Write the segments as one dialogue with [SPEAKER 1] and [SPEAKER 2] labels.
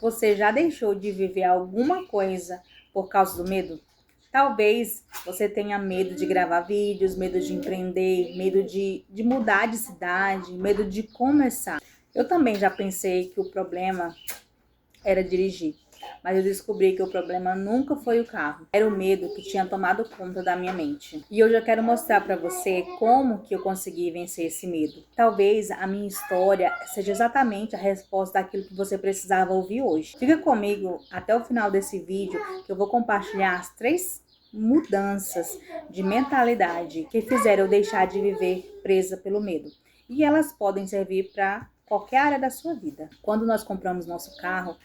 [SPEAKER 1] Você já deixou de viver alguma coisa por causa do medo? Talvez você tenha medo de gravar vídeos, medo de empreender, medo de mudar de cidade, medo de começar. Eu também já pensei que o problema era dirigir, mas eu descobri que o problema nunca foi o carro. Era o medo que tinha tomado conta da minha mente. E hoje eu quero mostrar para você como que eu consegui vencer esse medo. Talvez a minha história seja exatamente a resposta daquilo que você precisava ouvir hoje. Fica comigo até o final desse vídeo que eu vou compartilhar as 3 mudanças de mentalidade que fizeram eu deixar de viver presa pelo medo. E elas podem servir para qualquer área da sua vida. Quando nós compramos nosso carro,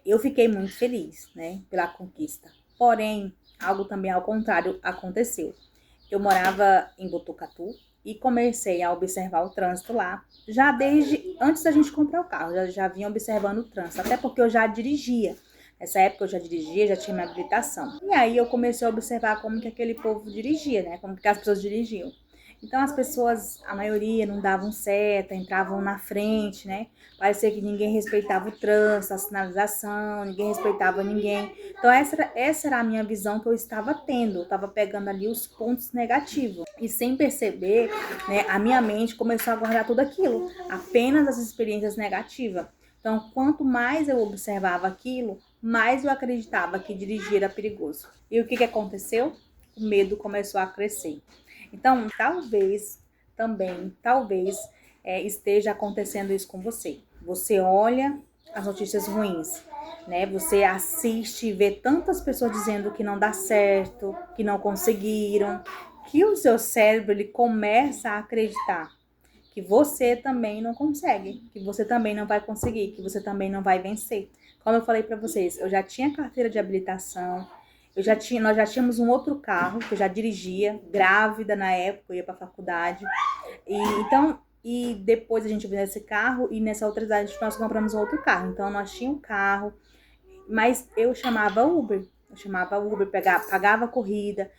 [SPEAKER 1] eu fiquei muito feliz, né, pela conquista. Porém, algo também ao contrário aconteceu. Eu morava em Botucatu e comecei a observar o trânsito lá, já desde antes da gente comprar o carro, já vinha observando o trânsito, até porque eu já dirigia. Nessa época eu já dirigia, já tinha minha habilitação. E aí eu comecei a observar como que aquele povo dirigia, né, como que as pessoas dirigiam. Então as pessoas, a maioria, não davam seta, entravam na frente, né? Parecia que ninguém respeitava o trânsito, a sinalização, ninguém respeitava ninguém. Então essa era a minha visão que eu estava tendo. Eu estava pegando ali os pontos negativos. E sem perceber, né, a minha mente começou a guardar tudo aquilo, apenas as experiências negativas. Então, quanto mais eu observava aquilo, mais eu acreditava que dirigir era perigoso. E o que aconteceu? O medo começou a crescer. Então, talvez esteja acontecendo isso com você. Você olha as notícias ruins, né? Você assiste e vê tantas pessoas dizendo que não dá certo, que não conseguiram, que o seu cérebro ele começa a acreditar que você também não consegue, que você também não vai conseguir, que você também não vai vencer. Como eu falei para vocês, eu já tinha carteira de habilitação, nós já tínhamos um outro carro que eu já dirigia, grávida na época, eu ia para a faculdade. E depois a gente vendeu esse carro e nessa outra cidade nós compramos um outro carro. Então nós tínhamos um carro, mas eu chamava Uber. Pagava corrida,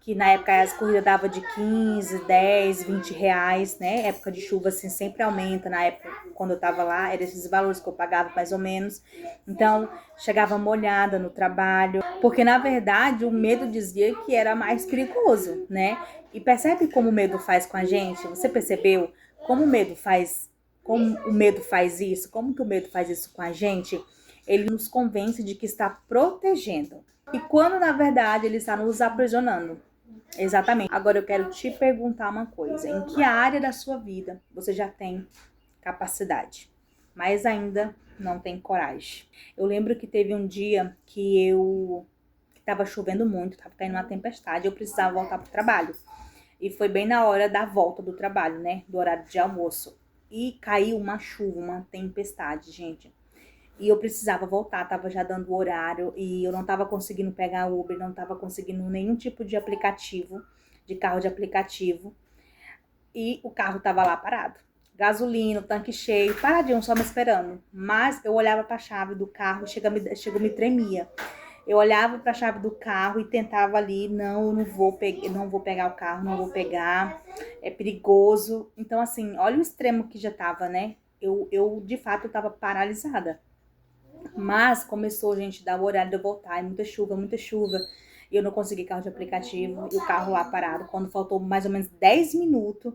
[SPEAKER 1] que na época as corridas dava de 15, 10, 20 reais, né? Época de chuva, assim, sempre aumenta. Na época, quando eu tava lá, eram esses valores que eu pagava, mais ou menos. Então, chegava molhada no trabalho, porque, na verdade, o medo dizia que era mais perigoso, né? E percebe como o medo faz com a gente? Você percebeu como o medo faz, como o medo faz isso? Como que o medo faz isso com a gente? Ele nos convence de que está protegendo. E quando, na verdade, ele está nos aprisionando. Exatamente. Agora eu quero te perguntar uma coisa. Em que área da sua vida você já tem capacidade, mas ainda não tem coragem? Eu lembro que teve um dia que estava chovendo muito, estava caindo uma tempestade, eu precisava voltar para o trabalho. E foi bem na hora da volta do trabalho, né? Do horário de almoço. E caiu uma chuva, uma tempestade, gente. E eu precisava voltar, tava já dando o horário e eu não tava conseguindo pegar Uber, não tava conseguindo nenhum tipo de aplicativo, de carro de aplicativo. E o carro tava lá parado. Gasolina, tanque cheio, paradinho, só me esperando. Mas eu olhava para a chave do carro, me tremia. Eu olhava para a chave do carro e tentava ali, não, eu não vou pegar o carro, não vou pegar, é perigoso. Então assim, olha o extremo que já tava, né? Eu de fato tava paralisada. Mas começou, gente, a dar o horário de eu voltar, e muita chuva, e eu não consegui carro de aplicativo, e o carro lá parado. Quando faltou mais ou menos 10 minutos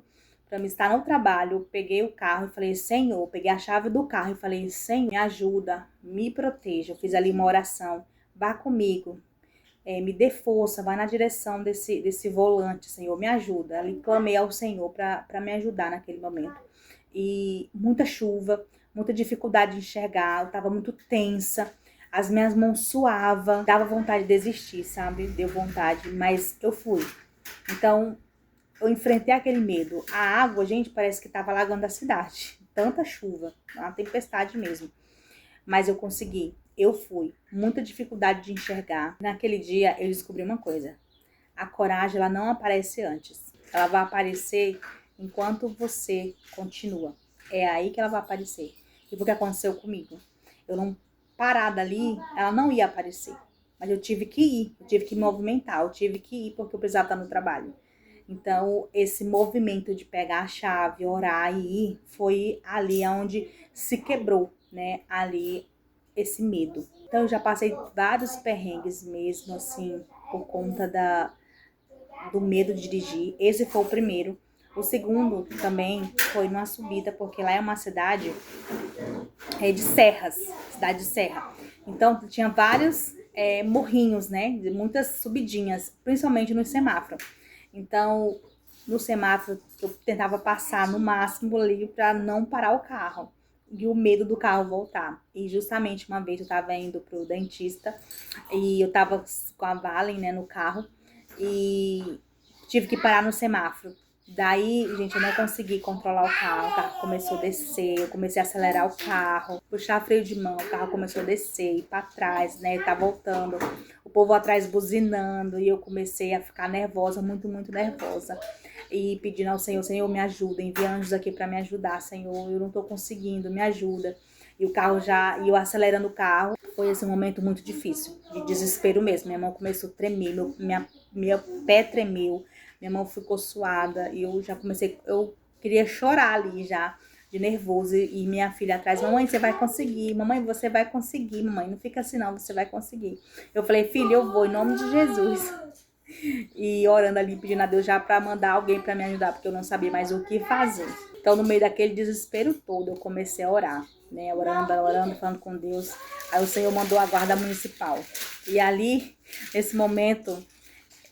[SPEAKER 1] para me estar no trabalho, eu peguei o carro e falei, Senhor, peguei a chave do carro e falei, Senhor, me ajuda, me proteja. Eu fiz ali uma oração, vá comigo, me dê força, vai na direção desse volante, Senhor, me ajuda. Ali clamei ao Senhor para me ajudar naquele momento. E muita chuva, muita dificuldade de enxergar, eu tava muito tensa, as minhas mãos suavam, dava vontade de desistir, sabe? Deu vontade, mas eu fui. Então, eu enfrentei aquele medo. A água, gente, parece que tava alagando a cidade. Tanta chuva, uma tempestade mesmo. Mas eu consegui, eu fui. Muita dificuldade de enxergar. Naquele dia, eu descobri uma coisa. A coragem, ela não aparece antes. Ela vai aparecer enquanto você continua. É aí que ela vai aparecer. E foi o que aconteceu comigo. Eu não parada ali, ela não ia aparecer. Mas eu tive que ir, eu tive que me movimentar, eu tive que ir porque eu precisava estar no trabalho. Então, esse movimento de pegar a chave, orar e ir, foi ali onde se quebrou, né? Ali esse medo. Então eu já passei vários perrengues mesmo, assim, por conta do medo de dirigir. Esse foi o primeiro. O segundo também foi numa subida, porque lá é uma cidade de serras, cidade de serra. Então tinha vários morrinhos, né? Muitas subidinhas, principalmente no semáforo. Então, no semáforo, eu tentava passar no máximo ali para não parar o carro. E o medo do carro voltar. E justamente uma vez eu tava indo pro dentista e eu tava com a Valen, né, no carro e tive que parar no semáforo. Daí, gente, eu não consegui controlar o carro começou a descer, eu comecei a acelerar o carro, puxar freio de mão, o carro começou a descer, ir pra trás, né, tá voltando, o povo atrás buzinando, e eu comecei a ficar nervosa, muito, muito nervosa, e pedindo ao Senhor, Senhor, me ajuda, envia anjos aqui pra me ajudar, Senhor, eu não tô conseguindo, me ajuda. E o carro e eu acelerando o carro, foi esse momento muito difícil, de desespero mesmo, minha mão começou a tremer, meu pé tremeu, minha mão ficou suada e eu já comecei, eu queria chorar ali já, de nervoso. E minha filha atrás, mamãe, você vai conseguir, mamãe, você vai conseguir, mamãe, não fica assim não, você vai conseguir. Eu falei, filha, eu vou, em nome de Jesus. E orando ali, pedindo a Deus já pra mandar alguém pra me ajudar, porque eu não sabia mais o que fazer. Então, no meio daquele desespero todo, eu comecei a orar, né, orando, falando com Deus. Aí o Senhor mandou a guarda municipal. E ali, nesse momento,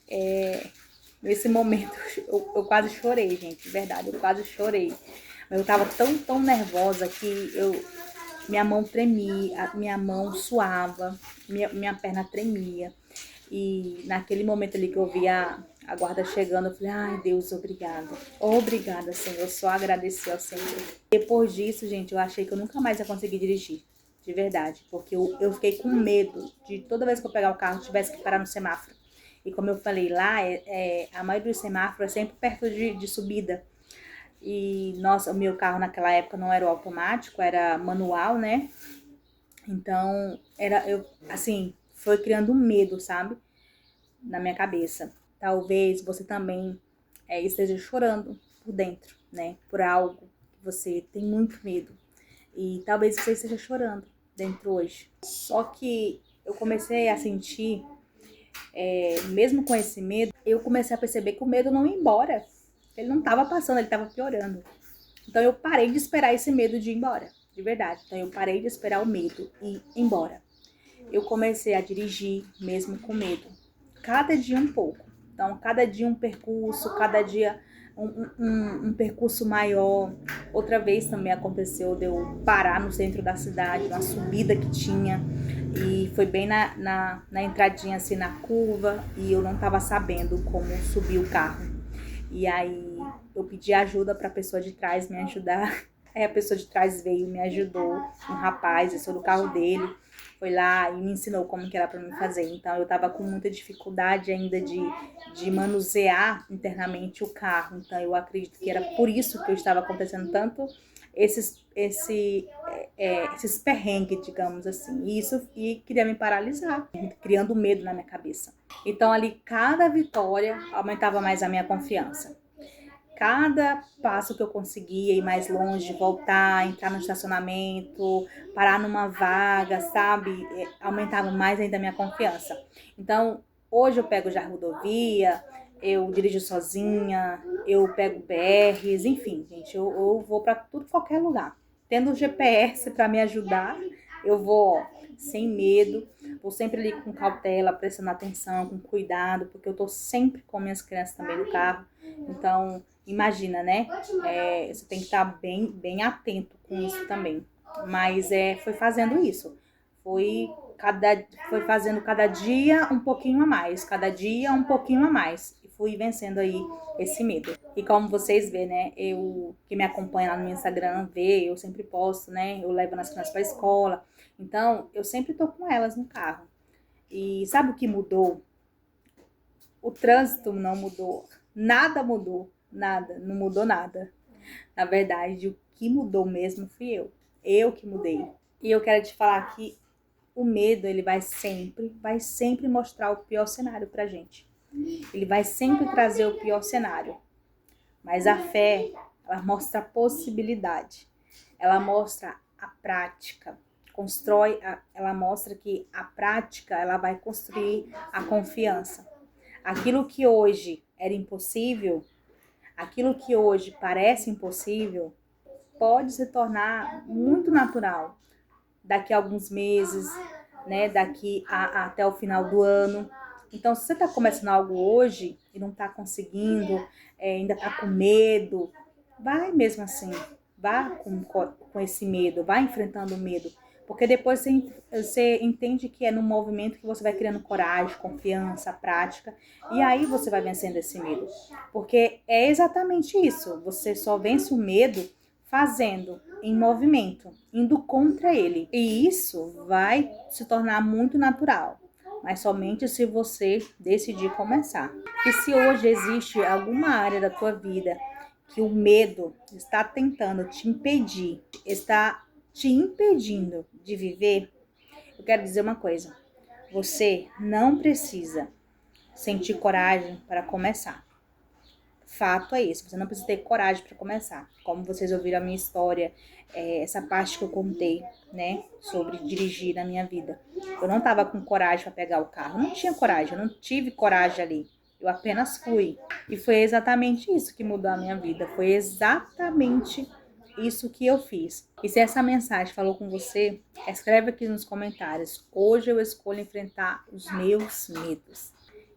[SPEAKER 1] eu quase chorei, gente, de verdade, eu quase chorei. Mas eu tava tão nervosa que minha mão tremia, minha mão suava, minha perna tremia. E naquele momento ali que eu vi a guarda chegando, eu falei, ai Deus, obrigada. Obrigada, Senhor, eu só agradeci ao Senhor. Depois disso, gente, eu achei que eu nunca mais ia conseguir dirigir, de verdade. Porque eu fiquei com medo de toda vez que eu pegar o carro, tivesse que parar no semáforo. E como eu falei lá, a maioria do semáforo é sempre perto de subida. E, nossa, o meu carro naquela época não era o automático, era manual, né? Então, assim, foi criando um medo, sabe? Na minha cabeça. Talvez você também esteja chorando por dentro, né? Por algo que você tem muito medo. E talvez você esteja chorando dentro hoje. Só que eu comecei a sentir mesmo com esse medo, eu comecei a perceber que o medo não ia embora. Ele não estava passando, ele estava piorando. Então eu parei de esperar esse medo de ir embora, de verdade. Então eu parei de esperar o medo ir embora. Eu comecei a dirigir mesmo com medo. Cada dia um pouco. Então cada dia um percurso, cada dia um percurso maior. Outra vez também aconteceu de eu parar no centro da cidade, uma subida que tinha. E foi bem na entradinha, assim, na curva. E eu não tava sabendo como subir o carro. E aí eu pedi ajuda pra pessoa de trás me ajudar. Aí a pessoa de trás veio, me ajudou. Um rapaz, eu sou do carro dele. Foi lá e me ensinou como que era pra mim fazer. Então eu tava com muita dificuldade ainda de manusear internamente o carro. Então eu acredito que era por isso que eu estava acontecendo tanto esses perrengues, digamos assim. E queria me paralisar, criando medo na minha cabeça. Então ali cada vitória aumentava mais a minha confiança. Cada passo que eu conseguia ir mais longe, voltar, entrar no estacionamento, parar numa vaga, sabe? Aumentava mais ainda a minha confiança. Então, hoje eu pego já a rodovia, eu dirijo sozinha, eu pego BRs, enfim, gente, eu vou para tudo, qualquer lugar. Tendo o GPS para me ajudar, eu vou sem medo, vou sempre ali com cautela, prestando atenção, com cuidado, porque eu tô sempre com minhas crianças também no carro. Então, imagina, né? Você tem que estar bem atento com isso também. Mas foi fazendo isso. Foi fazendo cada dia um pouquinho a mais. Cada dia um pouquinho a mais. E fui vencendo aí esse medo. E como vocês vê, né? Que me acompanha lá no meu Instagram, vê, eu sempre posto, né? Eu levo nas crianças pra escola. Então, eu sempre tô com elas no carro. E sabe o que mudou? O trânsito não mudou. Nada mudou. Nada, não mudou nada. Na verdade, o que mudou mesmo fui eu. Eu que mudei. E eu quero te falar que o medo, ele vai sempre mostrar o pior cenário pra gente. Ele vai sempre trazer o pior cenário. Mas a fé, ela mostra a possibilidade. Ela mostra a prática. ela mostra que a prática, ela vai construir a confiança. Aquilo que hoje era impossível, aquilo que hoje parece impossível, pode se tornar muito natural daqui a alguns meses, né? Até o final do ano. Então, se você está começando algo hoje e não está conseguindo, ainda está com medo, vai mesmo assim, vá com esse medo, vai enfrentando o medo. Porque depois você entende que é no movimento que você vai criando coragem, confiança, prática. E aí você vai vencendo esse medo. Porque é exatamente isso. Você só vence o medo fazendo, em movimento, indo contra ele. E isso vai se tornar muito natural. Mas somente se você decidir começar. E se hoje existe alguma área da tua vida que o medo está tentando te impedir, está te impedindo de viver, eu quero dizer uma coisa. Você não precisa sentir coragem para começar. Fato é esse, você não precisa ter coragem para começar. Como vocês ouviram a minha história, essa parte que eu contei, né, sobre dirigir na minha vida. Eu não estava com coragem para pegar o carro, eu não tinha coragem, eu não tive coragem ali. Eu apenas fui. E foi exatamente isso que mudou a minha vida. Foi exatamente isso que eu fiz. E se essa mensagem falou com você, escreve aqui nos comentários. Hoje eu escolho enfrentar os meus medos.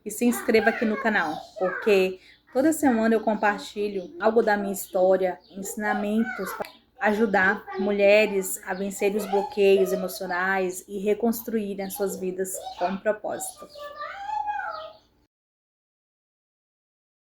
[SPEAKER 1] E se inscreva aqui no canal, porque toda semana eu compartilho algo da minha história, ensinamentos para ajudar mulheres a vencerem os bloqueios emocionais e reconstruírem as suas vidas com propósito.